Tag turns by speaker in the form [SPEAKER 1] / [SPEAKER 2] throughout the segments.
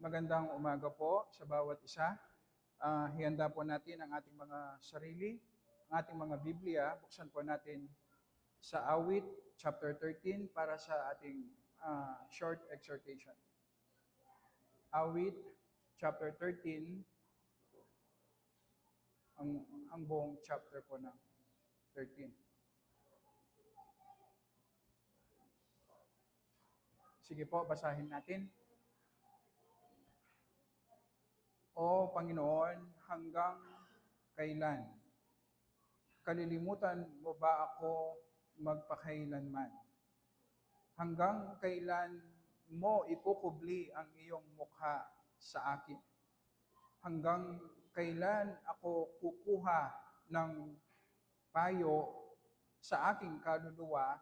[SPEAKER 1] Magandang umaga po sa bawat isa. Hihanda po natin ang ating mga sarili, ang ating mga Biblia. Buksan po natin sa Awit, chapter 13, para sa ating short exhortation. Awit, chapter 13, ang buong chapter po ng 13. Sige po, basahin natin. O Panginoon, hanggang kailan? Kalilimutan mo ba ako magpakailanman? Hanggang kailan mo ikukubli ang iyong mukha sa akin? Hanggang kailan ako kukuha ng payo sa aking kaluluwa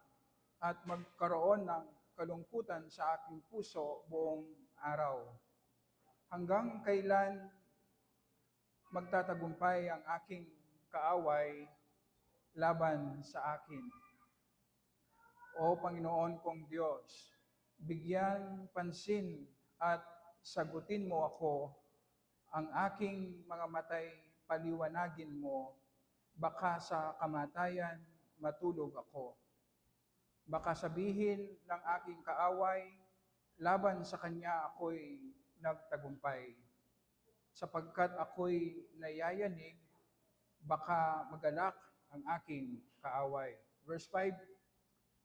[SPEAKER 1] at magkaroon ng kalungkutan sa aking puso buong araw? Hanggang kailan magtatagumpay ang aking kaaway laban sa akin? O Panginoon kong Diyos, bigyan pansin at sagutin mo ako, ang aking mga matay paliwanagin mo, baka sa kamatayan matulog ako. Baka sabihin ng aking kaaway, laban sa kanya ako'y nagtagumpay. Sapagkat ako'y nayayanig, baka magalak ang aking kaaway. Verse 5,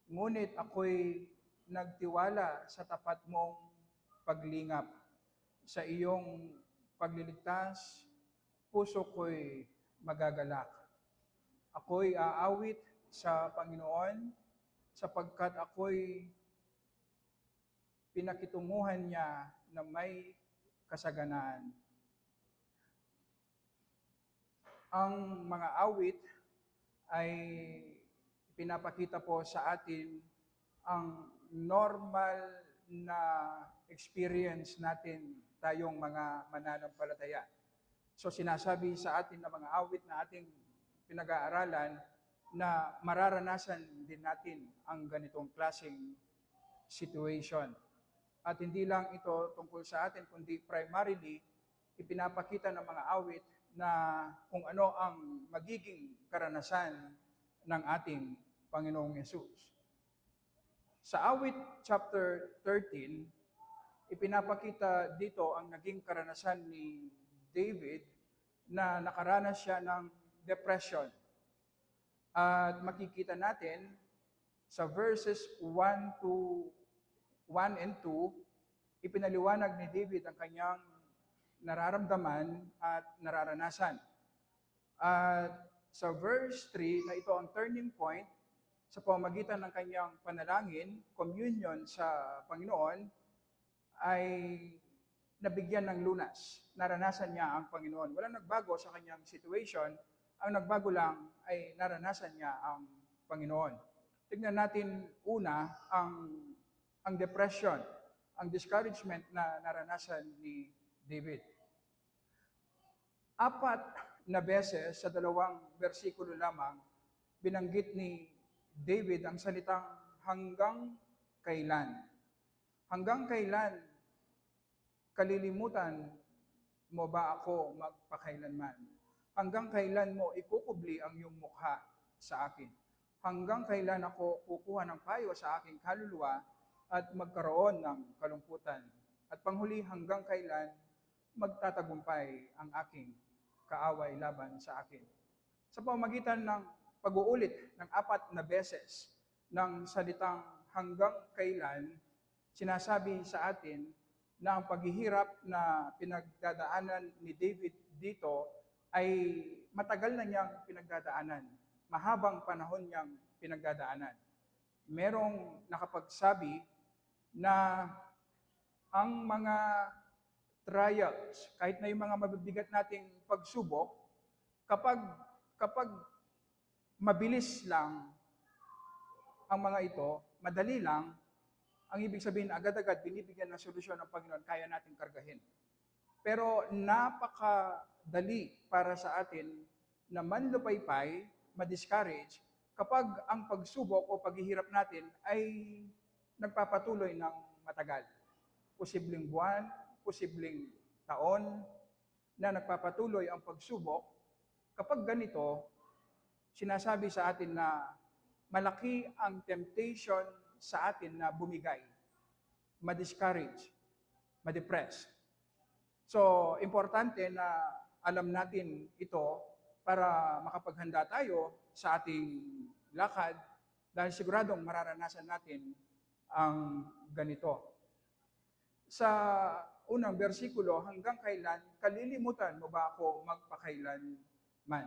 [SPEAKER 1] ngunit ako'y nagtiwala sa tapat mong paglingap. Sa iyong pagliligtas, puso ko'y magagalak. Ako'y aawit sa Panginoon, sapagkat ako'y pinakitunguhan niya na may kasaganaan. Ang mga awit ay pinapakita po sa atin ang normal na experience natin tayong mga mananampalataya. So sinasabi sa atin ng mga awit na ating pinag-aaralan na mararanasan din natin ang ganitong klaseng situation. At hindi lang ito tungkol sa atin, kundi primarily, ipinapakita ng mga awit na kung ano ang magiging karanasan ng ating Panginoong Yesus. Sa Awit chapter 13, ipinapakita dito ang naging karanasan ni David na nakaranas siya ng depression. At makikita natin sa verses 1 and 2, ipinaliwanag ni David ang kanyang nararamdaman at nararanasan. At sa verse 3, na ito ang turning point, sa pamamagitan ng kanyang panalangin, communion sa Panginoon, ay nabigyan ng lunas. Naranasan niya ang Panginoon. Walang nagbago sa kanyang situation. Ang nagbago lang ay naranasan niya ang Panginoon. Tignan natin una ang depression, ang discouragement na naranasan ni David. 4 na beses sa 2 bersikulo lamang, binanggit ni David ang salitang hanggang kailan. Hanggang kailan kalilimutan mo ba ako magpakailanman? Hanggang kailan mo ikukubli ang iyong mukha sa akin? Hanggang kailan ako kukuha ng payo sa aking kaluluwa at magkaroon ng kalungkutan? At panghuli, hanggang kailan magtatagumpay ang aking kaaway laban sa akin? Sa pamamagitan ng pag-uulit ng 4 na beses ng salitang hanggang kailan, sinasabi sa atin na ang paghihirap na pinagdadaanan ni David dito ay matagal na niyang pinagdadaanan. Mahabang panahon niyang pinagdadaanan. Merong nakapagsabi na ang mga trials, kahit na yung mga mabibigat nating pagsubok, kapag mabilis lang ang mga ito, madali lang, ang ibig sabihin agad-agad binibigyan ng solusyon ng Panginoon, kaya nating kargahin. Pero napakadali para sa atin na manlupaypay, ma-discourage, kapag ang pagsubok o paghihirap natin ay nagpapatuloy ng matagal. Posibleng buwan, posibleng taon na nagpapatuloy ang pagsubok, kapag ganito, sinasabi sa atin na malaki ang temptation sa atin na bumigay, ma-discourage, ma-depress. So, importante na alam natin ito para makapaghanda tayo sa ating lakad dahil siguradong mararanasan natin ang ganito. Sa unang bersikulo, hanggang kailan kalilimutan mo ba ako magpakailanman?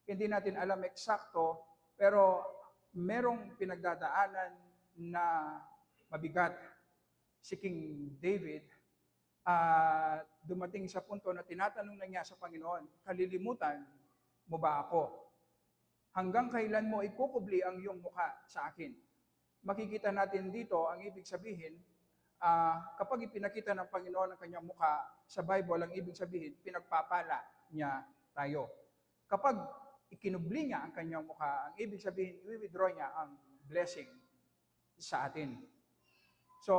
[SPEAKER 1] Hindi natin alam eksakto, pero merong pinagdadaanan na mabigat si King David at dumating sa punto na tinatanong na niya sa Panginoon, kalilimutan mo ba ako? Hanggang kailan mo ikukubli ang iyong mukha sa akin? Makikita natin dito, ang ibig sabihin, kapag ipinakita ng Panginoon ang kanyang mukha sa Bible, ang ibig sabihin, pinagpapala niya tayo. Kapag ikinubli niya ang kanyang mukha, ang ibig sabihin, i-withdraw niya ang blessing sa atin. So,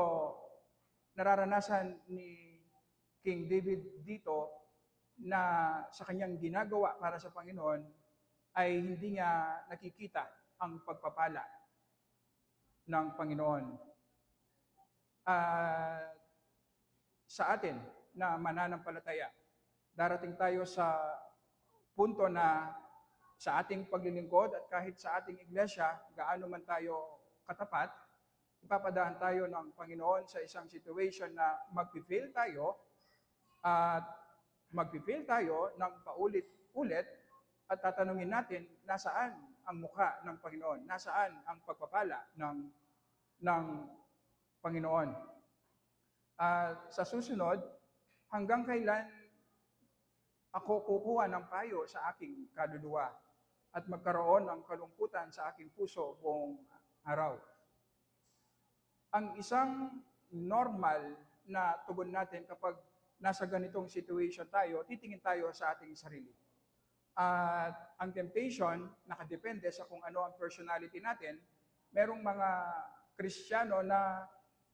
[SPEAKER 1] nararanasan ni King David dito na sa kanyang ginagawa para sa Panginoon ay hindi niya nakikita ang pagpapala ng Panginoon. Sa atin na mananampalataya, darating tayo sa punto na sa ating paglilingkod at kahit sa ating iglesia, gaano man tayo katapat, ipapadaan tayo ng Panginoon sa isang situation na mag-fail tayo at mag-fail tayo ng paulit-ulit at tatanungin natin nasaan ang mukha ng Panginoon, nasaan ang pagpapala ng Panginoon. At sa susunod, hanggang kailan ako kukuha ng payo sa aking kaluluwa at magkaroon ng kalungkutan sa aking puso buong araw. Ang isang normal na tugon natin kapag nasa ganitong situation tayo, titingin tayo sa ating sarili. At ang temptation, nakadepende sa kung ano ang personality natin. Merong mga Kristiyano na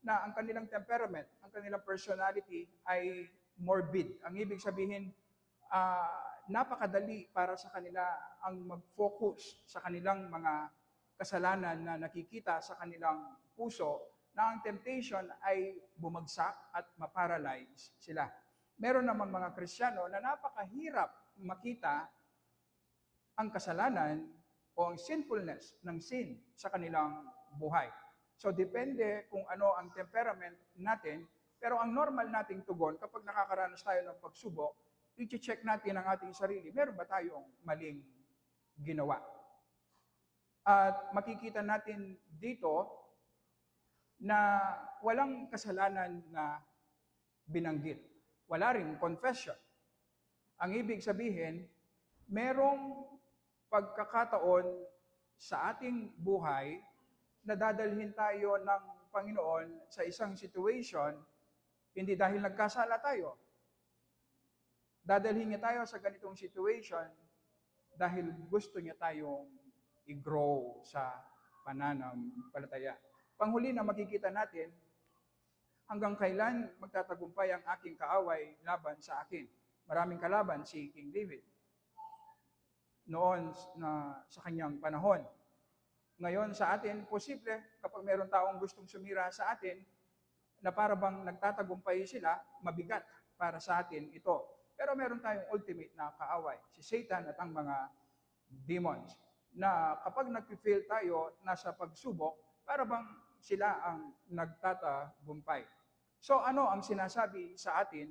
[SPEAKER 1] ang kanilang temperament, ang kanilang personality ay morbid. Ang ibig sabihin, napakadali para sa kanila ang mag-focus sa kanilang mga kasalanan na nakikita sa kanilang puso, na ang temptation ay bumagsak at maparalyze sila. Meron namang mga Kristiyano na napakahirap makita ang kasalanan o ang sinfulness ng sin sa kanilang buhay. So depende kung ano ang temperament natin, pero ang normal nating tugon kapag nakakaranas tayo ng pagsubok, i-check natin ang ating sarili, meron ba tayong maling ginawa? At makikita natin dito na walang kasalanan na binanggit. Wala ring confession. Ang ibig sabihin, merong pagkakataon sa ating buhay na dadalhin tayo ng Panginoon sa isang situation, hindi dahil nagkasala tayo. Dadalhin niya tayo sa ganitong situation dahil gusto niya tayong i-grow sa pananampalataya. Panghuli na makikita natin, hanggang kailan magtatagumpay ang aking kaaway laban sa akin. Maraming kalaban si King David noon na sa kanyang panahon. Ngayon sa atin, posible kapag mayroon taong gustong sumira sa atin, na para bang nagtatagumpay sila, mabigat para sa atin ito. Pero meron tayong ultimate na kaaway, si Satan at ang mga demons, na kapag nag-fail tayo, nasa pagsubok, para bang sila ang nagtatagumpay. So ano ang sinasabi sa atin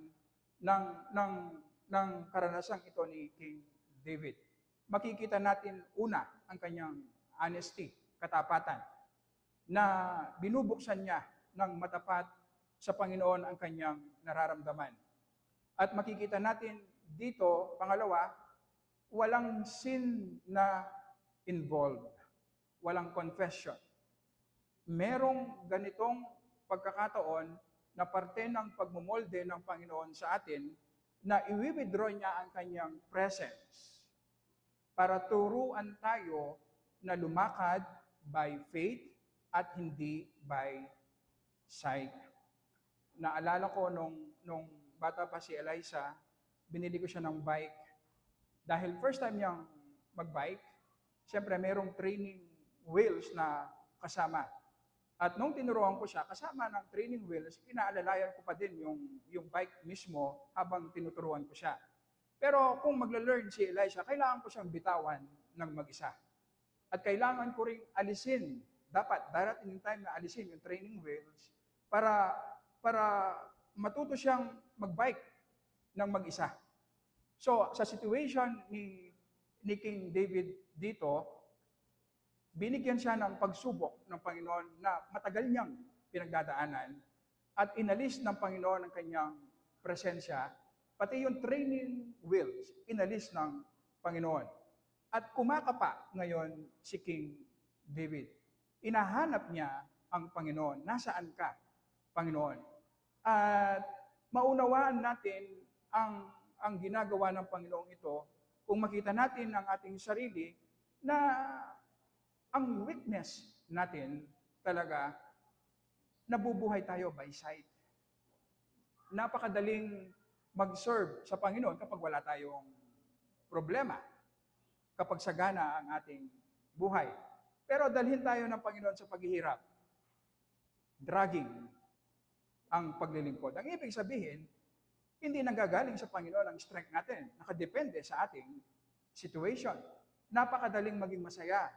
[SPEAKER 1] ng karanasang ito ni King David? Makikita natin una ang kanyang honesty, katapatan, na binubuksan niya ng matapat sa Panginoon ang kanyang nararamdaman. At makikita natin dito, pangalawa, walang sin na involved, walang confession. Merong ganitong pagkakataon na parte ng pagmumolde ng Panginoon sa atin na i-withdraw niya ang kanyang presence para turuan tayo na lumakad by faith at hindi by sight. Naalala ko nung bata pa si Eliza, binili ko siya ng bike. Dahil first time niyang mag-bike, siyempre merong training wheels na kasama. At nung tinuruan ko siya, kasama ng training wheels, inaalalayan ko pa din yung bike mismo habang tinuturuan ko siya. Pero kung magla-learn si Eliza, kailangan ko siyang bitawan ng mag-isa. At kailangan ko ring alisin, dapat darating yung time na alisin yung training wheels para matuto siyang mag-bike ng mag-isa. So, sa situation ni King David dito, binigyan siya ng pagsubok ng Panginoon na matagal niyang pinagdadaanan at inalis ng Panginoon ang kanyang presensya, pati yung training wheels, inalis ng Panginoon. At kumakapa ngayon si King David. Inahanap niya ang Panginoon. Nasaan ka, Panginoon? At maunawaan natin ang ginagawa ng Panginoong ito kung makita natin ang ating sarili na ang weakness natin talaga, nabubuhay tayo by sight. Napakadaling mag-serve sa Panginoon kapag wala tayong problema, kapag sagana ang ating buhay. Pero dalhin tayo ng Panginoon sa paghihirap, dragging ang paglilingkod. Ang ibig sabihin, hindi nanggagaling sa Panginoon ang strength natin. Nakadepende sa ating situation. Napakadaling maging masaya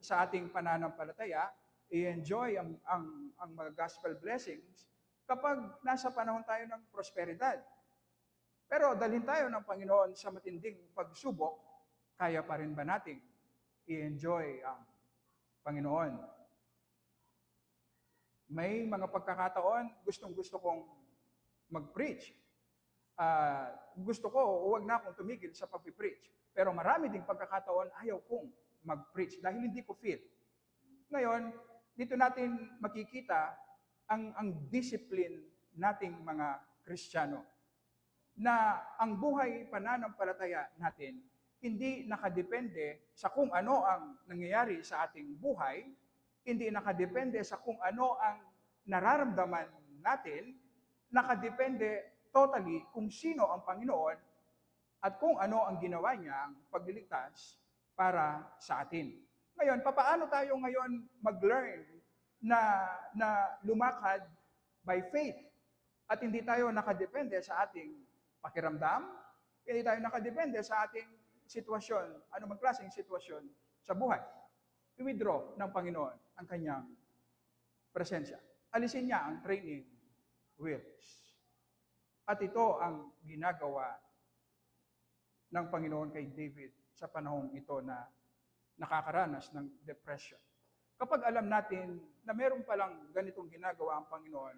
[SPEAKER 1] sa ating pananampalataya, i-enjoy ang mga gospel blessings kapag nasa panahon tayo ng prosperidad. Pero dalhin tayo ng Panginoon sa matinding pagsubok, kaya pa rin ba nating i-enjoy ang Panginoon? May mga pagkakataon, gustong-gusto kong mag-preach. Gusto ko, huwag na akong tumigil sa pag-preach. Pero marami ding pagkakataon, ayaw kong mag-preach dahil hindi ko feel. Ngayon, dito natin makikita ang discipline nating mga Kristiyano na ang buhay pananampalataya natin hindi nakadepende sa kung ano ang nangyayari sa ating buhay, hindi nakadepende sa kung ano ang nararamdaman natin, nakadepende totally kung sino ang Panginoon at kung ano ang ginawa niya ang pagliligtas para sa atin. Ngayon, papaano tayo ngayon mag-learn na lumakad by faith at hindi tayo nakadepende sa ating pakiramdam, hindi tayo nakadepende sa ating sitwasyon, anumang klaseng sitwasyon sa buhay. I-withdraw ng Panginoon ang kanyang presensya. Alisin niya ang training wheels. At ito ang ginagawa ng Panginoon kay David sa panahong ito na nakakaranas ng depression. Kapag alam natin na meron palang ganitong ginagawa ang Panginoon,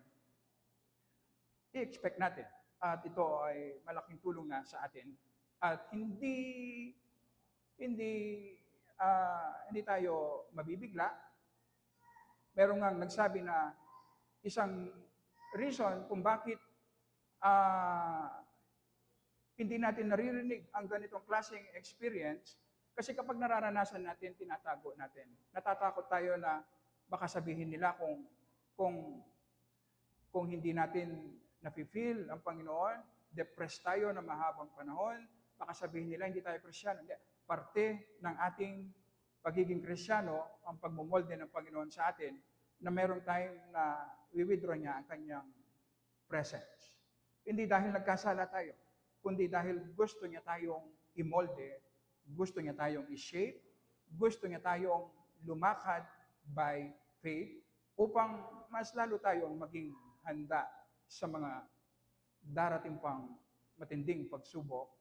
[SPEAKER 1] i-expect natin. At ito ay malaking tulong na sa atin. At hindi tayo mabibigla. Meron ngang nagsabi na isang reason kung bakit hindi natin naririnig ang ganitong klaseng experience, kasi kapag nararanasan natin, tinatago natin. Natatakot tayo na baka sabihin nila kung hindi natin nafe-feel ang Panginoon, depressed tayo na mahabang panahon, baka sabihin nila hindi tayo Kristiyano. Hindi. Parte ng ating pagiging Kristiyano ang pagmumolde ng Panginoon sa atin na merong time na i-withdraw niya ang kanyang presence. Hindi dahil nagkasala tayo, kundi dahil gusto niya tayong imolde, gusto niya tayong i-shape, gusto niya tayong lumakad by faith upang mas lalo tayong maging handa sa mga darating pang matinding pagsubok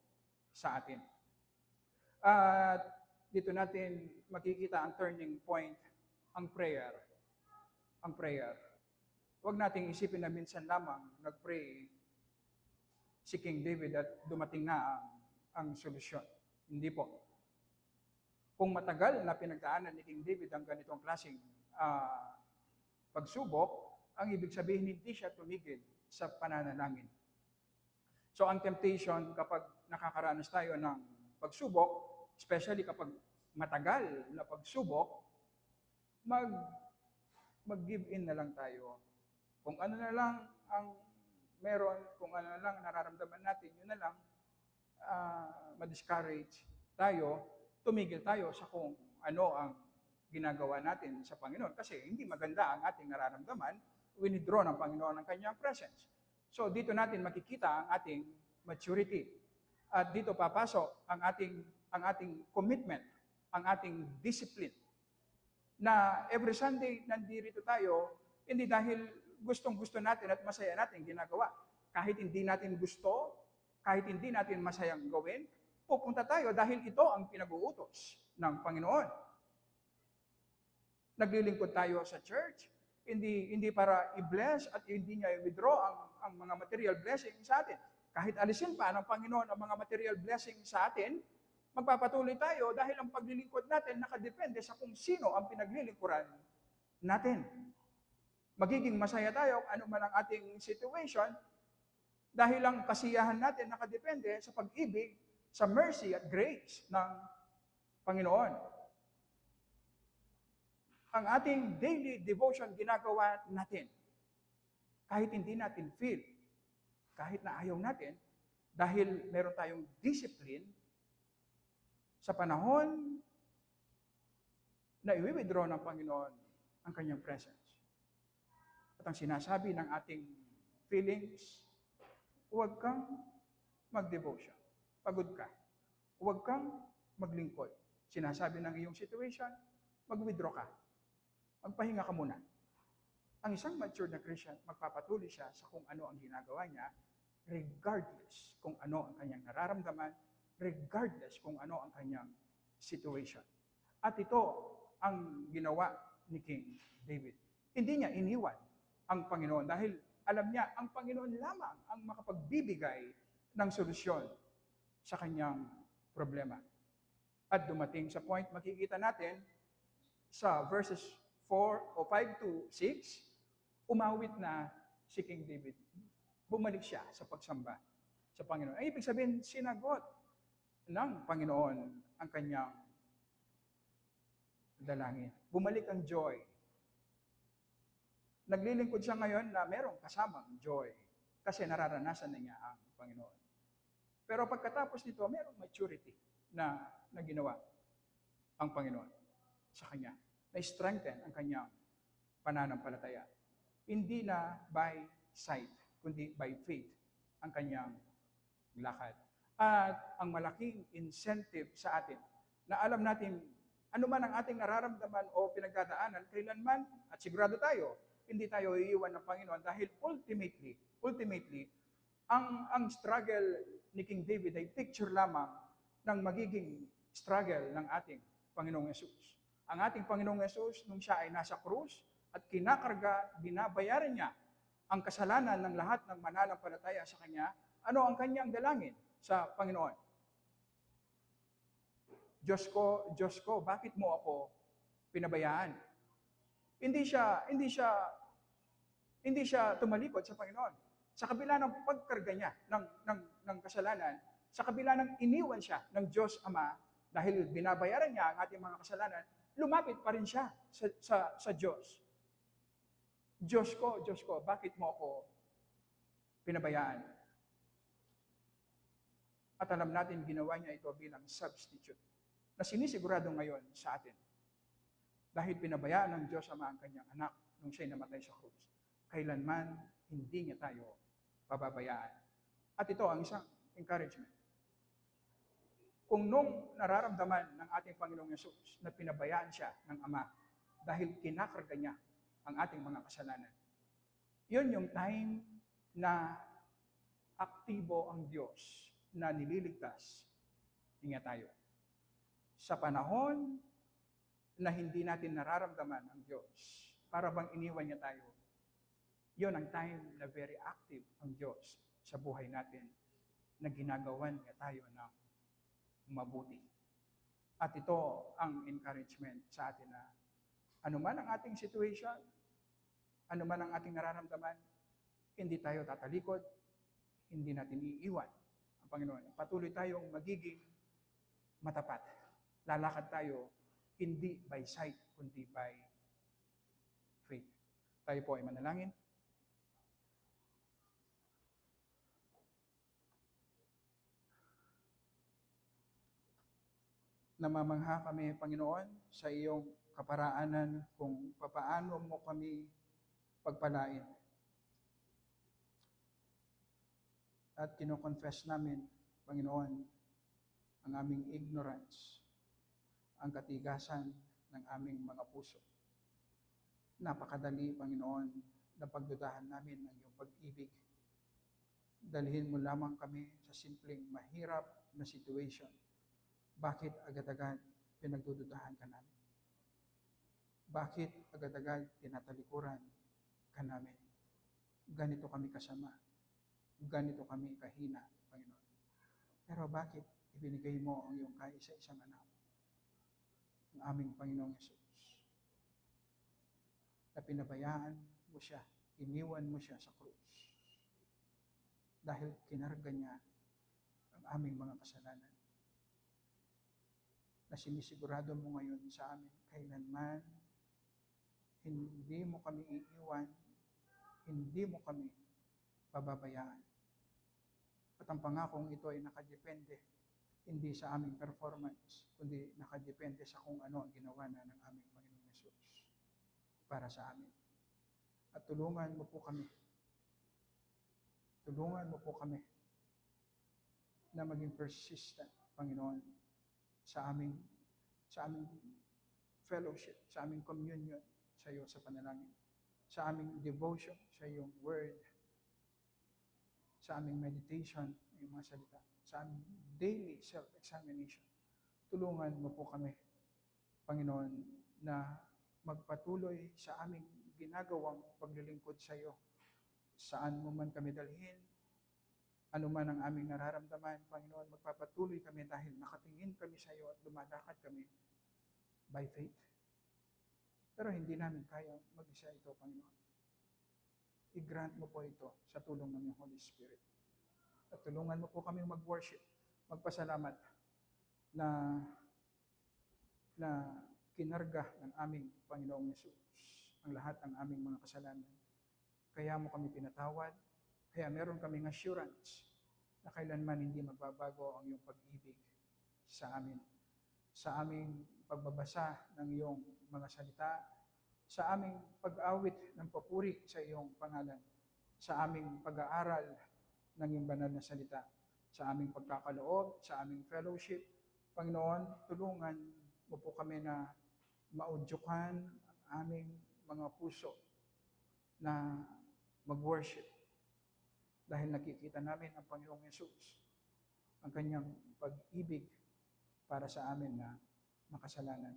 [SPEAKER 1] sa atin. At dito natin makikita ang turning point, ang prayer. Ang prayer. Huwag nating isipin na minsan lamang nag-pray si King David at dumating na ang solusyon. Hindi po. Kung matagal na pinagdaanan ni King David ang ganitong klaseng pagsubok, ang ibig sabihin hindi siya tumigil sa pananalangin. So ang temptation kapag nakakaranas tayo ng pagsubok, especially kapag matagal na pagsubok, mag-give in na lang tayo. Kung ano na lang ang meron, kung kung ano na lang nararamdaman natin, yun na lang, ma-discourage tayo, tumigil tayo sa kung ano ang ginagawa natin sa Panginoon. Kasi hindi maganda ang ating nararamdaman, withdraw ng Panginoon ang kanyang presence. So dito natin makikita ang ating maturity. At dito papasok ang ating commitment, ang ating discipline. Na every Sunday nandito tayo, hindi dahil gustong-gusto natin at masaya natin ginagawa. Kahit hindi natin gusto, kahit hindi natin masayang gawin, pupunta tayo dahil ito ang pinag-uutos ng Panginoon. Naglilingkod tayo sa church, hindi para i-bless at hindi niya i-withdraw ang mga material blessing sa atin. Kahit alisin pa ng Panginoon ang mga material blessing sa atin, magpapatuloy tayo dahil ang paglilingkod natin nakadepende sa kung sino ang pinaglilingkuran natin. Magiging masaya tayo kung ano man ang ating situation dahil ang kasiyahan natin nakadepende sa pag-ibig, sa mercy at grace ng Panginoon. Ang ating daily devotion ginagawa natin kahit hindi natin feel, kahit na ayaw natin, dahil meron tayong discipline sa panahon na i-withdraw ng Panginoon ang kanyang presence. At ang sinasabi ng ating feelings, huwag kang mag-devotion. Pagod ka. Huwag kang maglingkod. Sinasabi ng iyong situation, mag-withdraw ka. Magpahinga ka muna. Ang isang mature na Christian, magpapatuloy siya sa kung ano ang ginagawa niya, regardless kung ano ang kanyang nararamdaman, regardless kung ano ang kanyang situation. At ito ang ginawa ni King David. Hindi niya iniwan ang Panginoon dahil alam niya ang Panginoon lamang ang makapagbibigay ng solusyon sa kanyang problema. At dumating sa point, makikita natin sa verses 4 o 5 to 6, umawit na si King David. Bumalik siya sa pagsamba sa Panginoon. Ay, ibig sabihin, sinagot ng Panginoon ang kanyang dalangin. Bumalik ang joy. Naglilingkod siya ngayon na merong kasamang joy kasi nararanasan na niya ang Panginoon. Pero pagkatapos nito, merong maturity na ginawa ang Panginoon sa kanya. Na-strengthen ang kanyang pananampalataya. Hindi na by sight, kundi by faith ang kanyang lakad. At ang malaking incentive sa atin na alam natin ano man ang ating nararamdaman o pinagdadaanan, kailanman, at sigurado tayo, hindi tayo iiwan ng Panginoon dahil ultimately, ang struggle ni King David ay picture lamang ng magiging struggle ng ating Panginoong Yesus. Ang ating Panginoong Yesus, nung siya ay nasa krus at kinakarga, binabayaran niya ang kasalanan ng lahat ng mananampalataya sa Kanya, ano ang Kanyang dalangin sa Panginoon? Diyos ko, bakit mo ako pinabayaan? Hindi siya tumalikod sa Panginoon. Sa kabila ng pagkarga niya ng kasalanan, sa kabila ng iniwan siya ng Diyos Ama, dahil binabayaran niya ang ating mga kasalanan, lumapit pa rin siya sa Diyos. Diyos ko, bakit mo ako pinabayaan? At alam natin, ginawa niya ito bilang substitute na sinisigurado ngayon sa atin. Dahil pinabayaan ng Diyos Ama ang kanyang anak nung siya'y namatay sa krus. Kailanman hindi niya tayo pababayaan. At ito ang isang encouragement. Kung nung nararamdaman ng ating Panginoong Yesus na pinabayaan siya ng Ama dahil kinakarga niya ang ating mga kasalanan, yun yung time na aktibo ang Diyos na nililigtas niya tayo. Sa panahon na hindi natin nararamdaman ang Diyos, para bang iniwan niya tayo, yun ang time na very active ang Diyos sa buhay natin, na ginagawan niya tayo ng mabuti. At ito ang encouragement sa atin na anuman ang ating situation, anuman ang ating nararamdaman, hindi tayo tatalikod, hindi natin iiwan ang Panginoon. Patuloy tayong magiging matapat. Lalakad tayo hindi by sight, kundi by faith. Tayo po ay manalangin. Namamangha kami, Panginoon, sa iyong kaparaanan kung papaano mo kami pagpalain. At kino-confess namin, Panginoon, ang aming ignorance, ang katigasan ng aming mga puso. Napakadali, Panginoon, na pagdudahan namin ang iyong pag-ibig. Dalhin mo lamang kami sa simpleng mahirap na situation. Bakit agad-agad pinagdududahan ka namin? Bakit agad-agad tinatalikuran ka namin? Ganito kami kasama. Ganito kami kahina, Panginoon. Pero bakit ibinigay mo ang iyong kaisa-isang anak, ang aming Panginoong Yesus, na pinabayaan mo siya, iniwan mo siya sa krus, dahil kinarga niya ang aming mga kasalanan, na sinisigurado mo ngayon sa amin, kailanman hindi mo kami iiwan, hindi mo kami pababayaan. At ang pangakong ito ay nakadepende hindi sa aming performance, kundi nakadepende sa kung ano ang ginawa na ng aming Panginoong Yesus para sa amin. At tulungan mo po kami na maging persistent, Panginoon, sa aming fellowship, sa aming communion sa iyo sa panalangin, sa aming devotion sa iyong word, sa aming meditation ng iyong mga salita, sa aming daily self-examination. Tulungan mo po kami, Panginoon, na magpatuloy sa aming ginagawang paglilingkod sa iyo. Saan mo man kami dalhin, ano man ang aming nararamdaman, Panginoon, magpapatuloy kami dahil nakatingin kami sa iyo at lumalakad kami by faith. Pero hindi namin kaya mag-isa ito, Panginoon. I-grant mo po ito sa tulong ng iyong Holy Spirit. At tulungan mo po kami mag-worship, magpasalamat na kinarga ng aming Panginoong Yesus ang lahat ng aming mga kasalanan. Kaya mo kami pinatawad, kaya meron kaming assurance na kailanman hindi magbabago ang iyong pag-ibig sa amin. Sa aming pagbabasa ng iyong mga salita, sa aming pag-awit ng papuri sa iyong pangalan, sa aming pag-aaral ng iyong banal na salita, sa aming pagkakaloob, sa aming fellowship. Panginoon, tulungan mo po kami na maudyukan ang aming mga puso na mag-worship dahil nakikita namin ang Panginoong Yesus, ang kanyang pag-ibig para sa amin na makasalanan.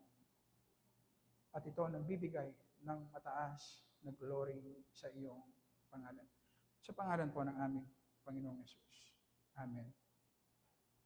[SPEAKER 1] At ito ang nagbibigay ng mataas na glory sa iyong pangalan. Sa pangalan po ng aming Panginoong Yesus. Amen.